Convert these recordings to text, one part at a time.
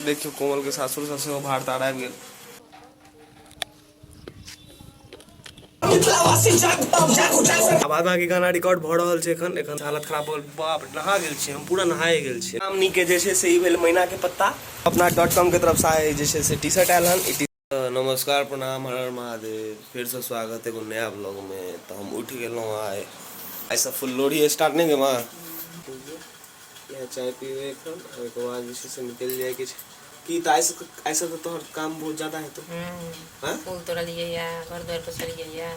देखियो कोमल के सासुर ससुर भार तार आबि गेल। आवाज के गाना रिकॉर्ड भ रहल छै। एखन हालत खराब हो बाप नहा गेल छी हम, पूरा नहाए गेल छी। नाम नी के जे छै से ई भेल मैना के पत्ता। अपना .com के तरफ से आए जे छै से टी शर्ट आयल हन। नमस्कार प्रणाम हर हर महादेव, फिर से स्वागत है एगो नया ब्लॉग में। तो हम उठ गेलों आए ऐसा फुल लोड़ी स्टार्ट नहीं गेमा यह चाय पीवे एखन और एक बाद जे छै से निकल जाए कि तो ऐसा तो तोहर काम बहुत ज्यादा है। तो हां फूल तोड़लिए या घर द्वार पोछलिए या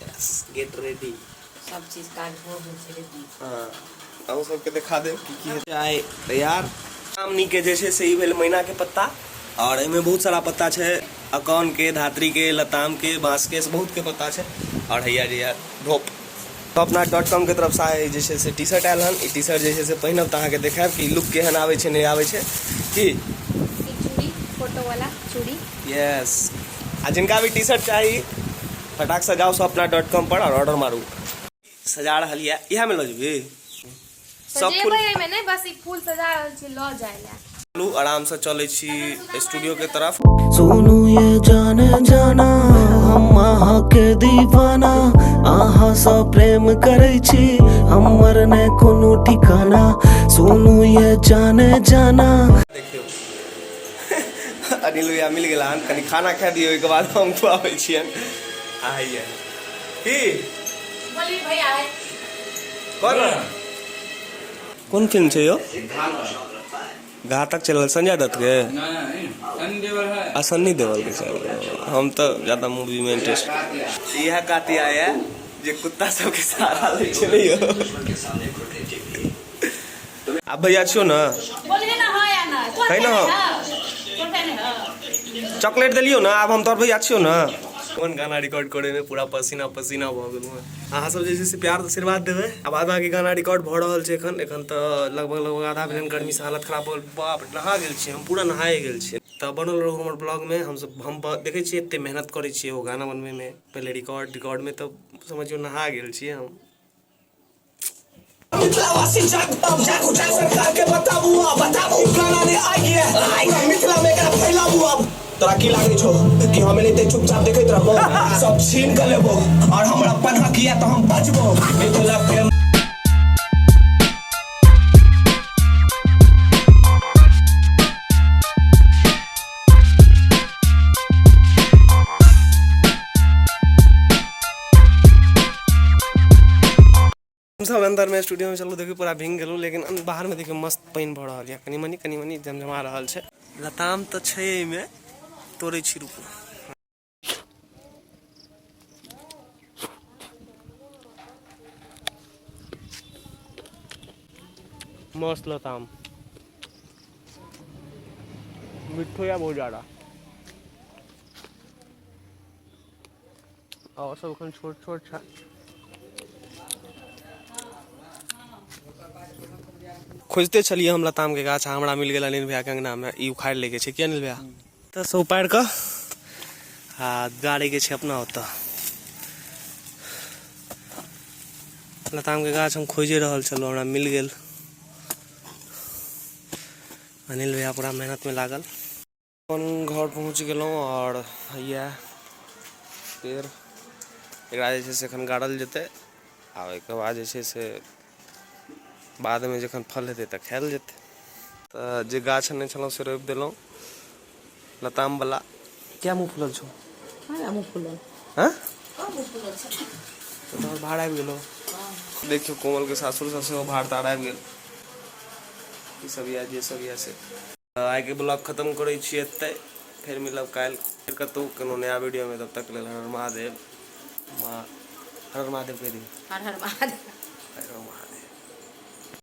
यस गेट रेडी सब चीज काज हो गेल छै रेडी। हां हम सबके दिखा दे की है। चाय तैयार। नाम नी के जे छै से ई भेल मैना के पत्ता और एमे बहुत सारा पत्ता छै, अकौन के, धात्री के, लताम के, बांस के, बहुत के पत्ता छै। और हैया जे यार ढोप तो अपना .com के तरफ से आए जे छै से टी शर्ट आयल हन। ई टी शर्ट जे छै से पहिनब तऽ अहाँके देखायब कि लुक केहन आबै छै नहीं आबै छै की। चूड़ी फोटो वाला चूड़ी यस आ जिनका भी टी शर्ट चाहिए फटाक से जाओ सब अपना .com पर और ऑर्डर मारू। सजा रहल है इहा में ल जेबी सब फूल में नहीं, बस ई फूल सजा रहल छी ल जाय ला। आराम से चले छी स्टूडियो के तरफ। सुनू ये जाने जाना हम अहाँ के दीवाना, अहाँ से प्रेम करे छी हमर ने कोनो ठिकाना। सुनू ये जाने जाना। देखियो अनिल भैया मिल गेला हन, कनी खाना खा दियो एक बाद हम खुआबै छियन। आइए की बोली भैया है कौन फिल्म छै यो? घातक चल संजय दत्त के सन्नी देवल के चल। हम तो ज्यादा मूवी में इंटरेस्ट यह काती आया जे कुत्ता सब के सहारा ले छै यो। अब भैया छियो ना बोलिए ना हां या ना कहि ना चॉकलेट दिलियो ना। अब हम तोर भैया छियो ना। कौन गाना रिकॉर्ड करे में पूरा पसीना पसीना भ गेल। अहाँ सब जे से प्यार आशीर्वाद देवे। अब आधा के गाना रिकॉर्ड भ रहल छै। एखन तो लगभग आधा घंटा गर्मी से हालत खराब हो बाप नहा गेल छी हम, पूरा नहाए गेल छी। तो बनल रहो हमर ब्लॉग में। हम देखे छी एते मेहनत करे छी वो गाना बनवे में, पहले रिकॉर्ड में तो समझियो नहा गेल छी हम। मिथिलावासी जागो सरकार के बताबू गाना ने आइ मिथिला में एकरा फैलाबू। अब तोरा की लागे छौ कि हम एते चुपचाप देखैत रहबो? सब छीन के लेबो और हमरा पन्हा किया तो हम बचबो। मिथिला के सब अंदर में स्टूडियो में चलो देखियो पूरा भींग गेलू, लेकिन बाहर में देखियो मस्त पानी भर रहा है। कनी मनी जमजमा रहा है। लताम तो छै में तोड़े छी रुको। मस्त लताम मिठो या बहुत ज्यादा और सब एखन छोट छोट छै। खोजते चलिए हम लताम के गाछ, हमरा मिल गेल अनिल भैया के अंगना में। ई उखाड़ लेके छै कि अनिल भैया तो सब उपाड़ के गाड़ी के छै अपना ओत। लताम के गाछ हम खोजे रहल छलो, हमरा मिल गेल। अनिल भैया पूरा मेहनत में लागल। अपन घर पहुंच गेलों और हैया पेड़ एकरा जे छै से एखन गाड़ल जेतै आ ओइके बाद जे छै से बाद में जखन फल हेतै तऽ खायल जेतै। तो जे गाछ ने छलौ से रोपि देलौ लताम वाला। क्या मुंह फुलल छौ? हां मुंह फुलल हां का मुंह फुलल छै तो तोहर भाड़ आबि गेलो। देखियो कोमल के सासुर ससुर भाड़ ताड़ आबि गेल। ई सब या जे सब या से आइ के ब्लॉग खत्म करै छी एतै। फिर मिलब काल्हि फिर कतौ कोनो नया वीडियो में। तब तक लेल हर हर महादेव। हर हर महादेव कह दी। हर हर महादेव। हर हर महादेव।